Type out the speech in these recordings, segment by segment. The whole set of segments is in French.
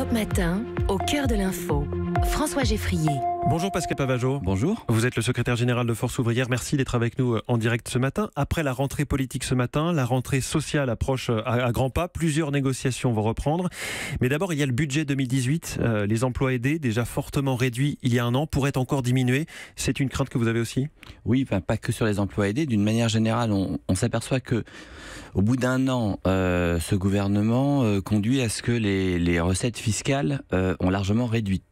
Europe Matin, au cœur de l'info. François Geffrier. Bonjour Pascal Pavageau. Bonjour. Vous êtes le secrétaire général de Force Ouvrière. Merci d'être avec nous en direct ce matin. Après la rentrée politique ce matin, la rentrée sociale approche à grands pas. Plusieurs négociations vont reprendre. Mais d'abord, il y a le budget 2018. Les emplois aidés, déjà fortement réduits il y a un an, pourraient encore diminuer. C'est une crainte que vous avez aussi ? Oui, pas que sur les emplois aidés. D'une manière générale, on s'aperçoit que au bout d'un an, ce gouvernement conduit à ce que les recettes fiscales ont largement réduit.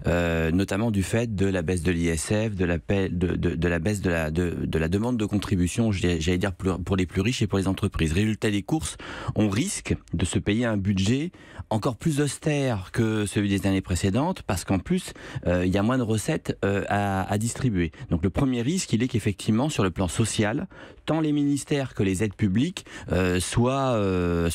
Notamment du fait de la baisse de l'ISF, de la baisse de la demande de contribution, j'allais dire pour les plus riches et pour les entreprises. Résultat des courses, on risque de se payer un budget encore plus austère que celui des années précédentes, parce qu'en plus, il y a moins de recettes à distribuer. Donc le premier risque, il est qu'effectivement, sur le plan social, tant les ministères que les aides publiques soient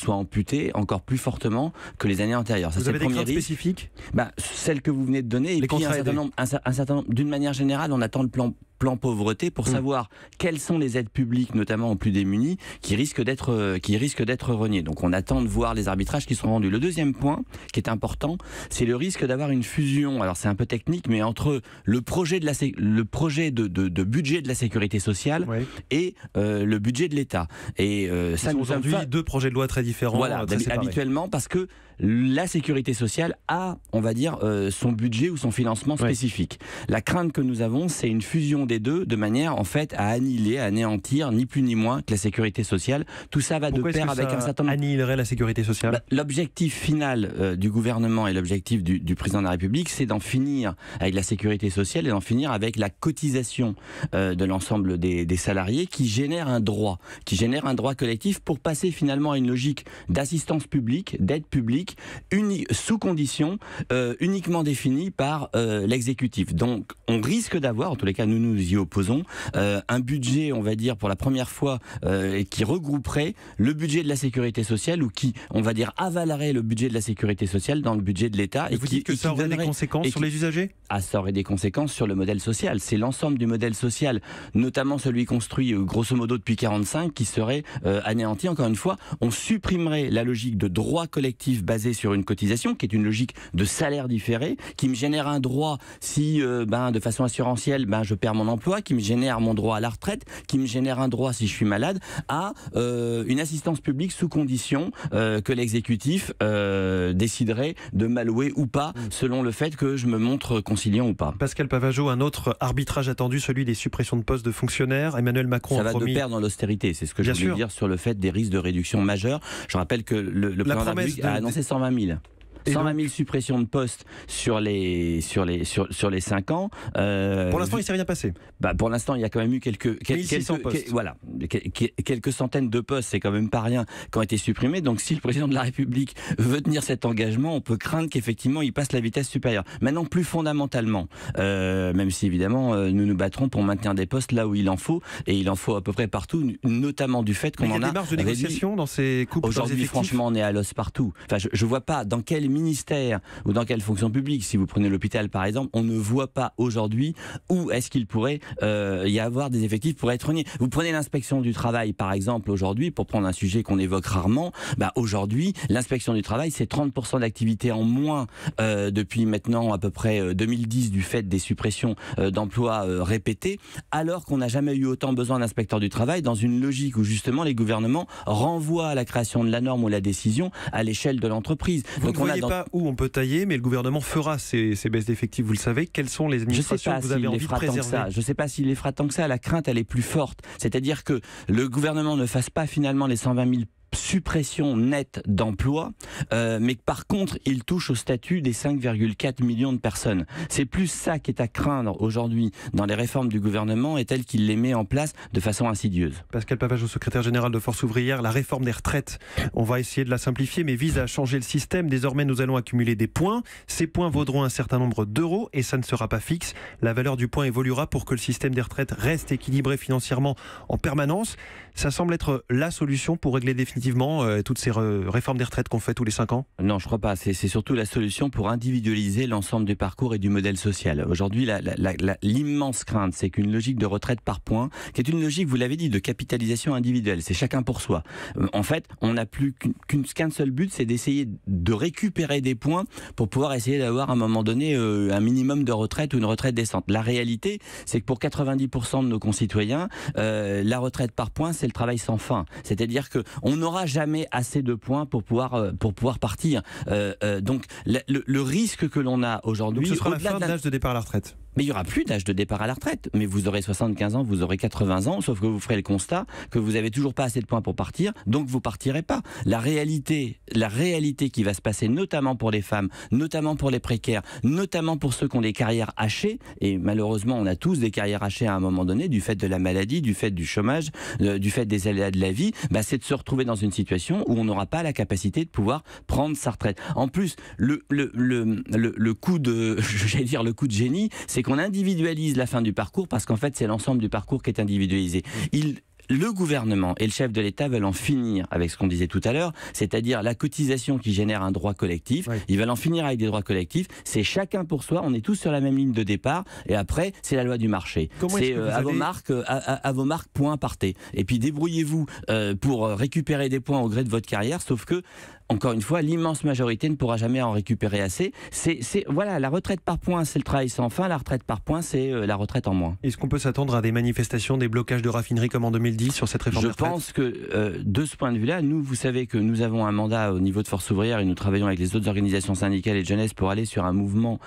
amputés encore plus fortement que les années antérieures. Ça, vous avez des craintes spécifiques ? Celle que vous venez de donner, et puis un certain nombre, d'une manière générale, on attend le plan pauvreté pour savoir quelles sont les aides publiques, notamment aux plus démunis, qui risquent d'être reniées. Donc on attend de voir les arbitrages qui seront rendus. Le deuxième point, qui est important, c'est le risque d'avoir une fusion, alors c'est un peu technique, mais entre le projet de budget de la sécurité sociale et le budget de l'État. Et ça nous aujourd'hui deux projets de loi très différents. Voilà, habituellement, parce que la sécurité sociale a, on va dire, son budget ou son financement spécifique. La crainte que nous avons, c'est une fusion des deux, de manière en fait à annihiler, à anéantir, ni plus ni moins que la sécurité sociale. Tout ça va de pair avec un certain nombre... annihilerait la sécurité sociale ? L'objectif final du gouvernement et l'objectif du président de la République, c'est d'en finir avec la sécurité sociale et d'en finir avec la cotisation de l'ensemble des salariés qui génère un droit collectif pour passer finalement à une logique d'assistance publique, d'aide publique, sous conditions uniquement définies par l'exécutif. Donc on risque d'avoir, en tous les cas nous y opposons, un budget, on va dire, pour la première fois qui regrouperait le budget de la sécurité sociale, ou qui, on va dire, avalerait le budget de la sécurité sociale dans le budget de l'État. Et vous dites que ça aurait des conséquences sur les usagers ? Ça aurait des conséquences sur le modèle social. C'est l'ensemble du modèle social, notamment celui construit grosso modo depuis 1945, qui serait anéanti. Encore une fois, on supprimerait la logique de droit collectif basé sur une cotisation, qui est une logique de salaire différé, qui me génère un droit si, de façon assurantielle, je perds mon emploi, qui me génère mon droit à la retraite, qui me génère un droit si je suis malade, à une assistance publique sous condition que l'exécutif déciderait de m'allouer ou pas, selon le fait que je me montre conciliant ou pas. Pascal Pavageau, un autre arbitrage attendu, celui des suppressions de postes de fonctionnaires. Emmanuel Macron a promis... Ça va de pair dans l'austérité, c'est ce que je voulais dire sur le fait des risques de réduction majeure. Je rappelle que le président de la République a annoncé 120 000. 120 000 suppressions de postes sur les 5 ans. Pour l'instant, il ne s'est rien passé. Pour l'instant, il y a quand même eu quelques centaines de postes, c'est quand même pas rien, qui ont été supprimés. Donc si le président de la République veut tenir cet engagement, on peut craindre qu'effectivement il passe la vitesse supérieure. Maintenant, plus fondamentalement, même si évidemment nous nous battrons pour maintenir des postes là où il en faut, et il en faut à peu près partout, notamment du fait qu'on en a... Il y a des marges de négociation dans ces coupes. Aujourd'hui, franchement, on est à l'os partout. Enfin, je vois pas dans quel ministère ou dans quelle fonction publique, si vous prenez l'hôpital par exemple, on ne voit pas aujourd'hui où est-ce qu'il pourrait y avoir des effectifs pour être reniés. Vous prenez l'inspection du travail par exemple aujourd'hui, pour prendre un sujet qu'on évoque rarement, aujourd'hui l'inspection du travail c'est 30% d'activité en moins depuis maintenant à peu près 2010 du fait des suppressions d'emplois répétés, alors qu'on n'a jamais eu autant besoin d'inspecteurs du travail dans une logique où justement les gouvernements renvoient à la création de la norme ou la décision à l'échelle de l'entreprise. Donc on a pas où on peut tailler, mais le gouvernement fera ces baisses d'effectifs, vous le savez. Quelles sont les administrations que vous avez envie de préserver ? Je ne sais pas s'il les fera tant que ça. La crainte, elle est plus forte. C'est-à-dire que le gouvernement ne fasse pas finalement les 120 000 suppression nette d'emplois, mais que par contre il touche au statut des 5,4 millions de personnes. C'est plus ça qui est à craindre aujourd'hui dans les réformes du gouvernement et tel qu'il les met en place de façon insidieuse. Pascal Pavageau, secrétaire général de Force Ouvrière, la réforme des retraites, on va essayer de la simplifier mais vise à changer le système. Désormais nous allons accumuler des points, ces points vaudront un certain nombre d'euros et ça ne sera pas fixe. La valeur du point évoluera pour que le système des retraites reste équilibré financièrement en permanence. Ça semble être la solution pour régler définitivement définitivement toutes ces réformes des retraites qu'on fait tous les 5 ans? Non, je crois pas. C'est surtout la solution pour individualiser l'ensemble du parcours et du modèle social. Aujourd'hui, l'immense crainte, c'est qu'une logique de retraite par points, qui est une logique, vous l'avez dit, de capitalisation individuelle, c'est chacun pour soi. En fait, on n'a plus qu'un seul but, c'est d'essayer de récupérer des points pour pouvoir essayer d'avoir à un moment donné un minimum de retraite ou une retraite décente. La réalité, c'est que pour 90% de nos concitoyens, la retraite par points, c'est le travail sans fin. C'est-à-dire qu'on n'aura jamais assez de points pour pouvoir partir. Donc le risque que l'on a aujourd'hui... Donc ce sera la fin de l'âge de départ à la retraite. Mais il n'y aura plus d'âge de départ à la retraite. Mais vous aurez 75 ans, vous aurez 80 ans, sauf que vous ferez le constat que vous n'avez toujours pas assez de points pour partir, donc vous partirez pas. La réalité qui va se passer, notamment pour les femmes, notamment pour les précaires, notamment pour ceux qui ont des carrières hachées, et malheureusement on a tous des carrières hachées à un moment donné, du fait de la maladie, du fait du chômage, du fait des aléas de la vie, c'est de se retrouver dans une situation où on n'aura pas la capacité de pouvoir prendre sa retraite. En plus, le coup de, j'allais dire le coup de génie, c'est qu'on individualise la fin du parcours parce qu'en fait c'est l'ensemble du parcours qui est individualisé. Le gouvernement et le chef de l'État veulent en finir avec ce qu'on disait tout à l'heure, c'est-à-dire la cotisation qui génère un droit collectif. Oui. Ils veulent en finir avec des droits collectifs. C'est chacun pour soi, on est tous sur la même ligne de départ et après c'est la loi du marché. C'est à vos marques, point, partez. Et puis débrouillez-vous pour récupérer des points au gré de votre carrière, sauf que encore une fois, l'immense majorité ne pourra jamais en récupérer assez. Voilà, la retraite par points, c'est le travail sans fin. La retraite par points, c'est la retraite en moins. Est-ce qu'on peut s'attendre à des manifestations, des blocages de raffineries comme en 2010 sur cette réforme des retraites? Je pense que de ce point de vue-là, vous savez que nous avons un mandat au niveau de Force ouvrière et nous travaillons avec les autres organisations syndicales et de jeunesse pour aller sur un mouvement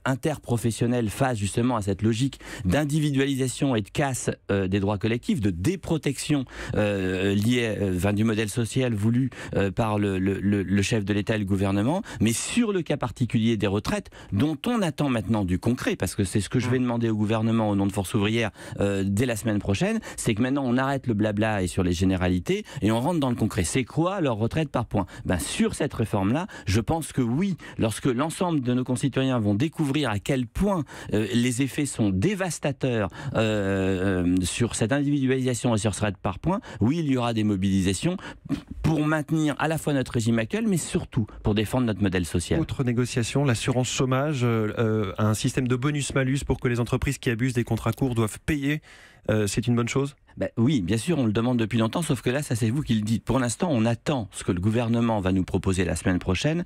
interprofessionnel face justement à cette logique d'individualisation et de casse des droits collectifs, de déprotection liée du modèle social voulu par le chef de l'État et le gouvernement, mais sur le cas particulier des retraites, dont on attend maintenant du concret, parce que c'est ce que je vais demander au gouvernement au nom de Force ouvrière dès la semaine prochaine, c'est que maintenant on arrête le blabla et sur les généralités et on rentre dans le concret. C'est quoi leur retraite par points? Sur cette réforme-là, je pense que oui, lorsque l'ensemble de nos concitoyens vont découvrir à quel point les effets sont dévastateurs sur cette individualisation et sur cette retraite par points, oui, il y aura des mobilisations pour maintenir à la fois notre régime actuel, mais surtout pour défendre notre modèle social. Autre négociation, l'assurance chômage, un système de bonus-malus pour que les entreprises qui abusent des contrats courts doivent payer. C'est une bonne chose? Oui, bien sûr, on le demande depuis longtemps, sauf que là, ça c'est vous qui le dites. Pour l'instant, on attend ce que le gouvernement va nous proposer la semaine prochaine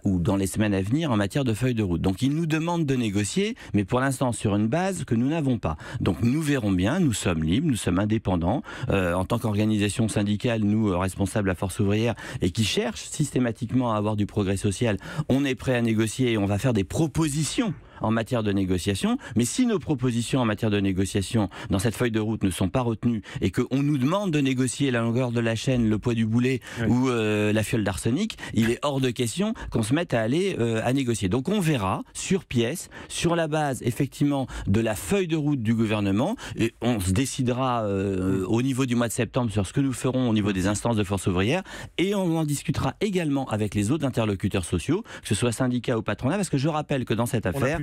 ou dans les semaines à venir en matière de feuille de route. Donc il nous demande de négocier, mais pour l'instant sur une base que nous n'avons pas. Donc nous verrons bien, nous sommes libres, nous sommes indépendants. En tant qu'organisation syndicale, nous, responsables à Force ouvrière, et qui cherchent systématiquement à avoir du progrès social, on est prêt à négocier et on va faire des propositions en matière de négociation, mais si nos propositions en matière de négociation dans cette feuille de route ne sont pas retenues et qu'on nous demande de négocier la longueur de la chaîne, le poids du boulet ou la fiole d'arsenic, il est hors de question qu'on se mette à aller à négocier. Donc on verra sur pièce, sur la base effectivement de la feuille de route du gouvernement, et on se décidera au niveau du mois de septembre sur ce que nous ferons au niveau des instances de Force ouvrière, et on en discutera également avec les autres interlocuteurs sociaux, que ce soit syndicats ou patronat, parce que je rappelle que dans cette affaire,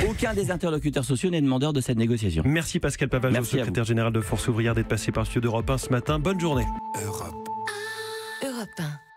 aucun des interlocuteurs sociaux n'est demandeur de cette négociation. Merci Pascal Pavageau, secrétaire général de Force ouvrière, d'être passé par le studio d'Europe 1 ce matin. Bonne journée. Europe 1.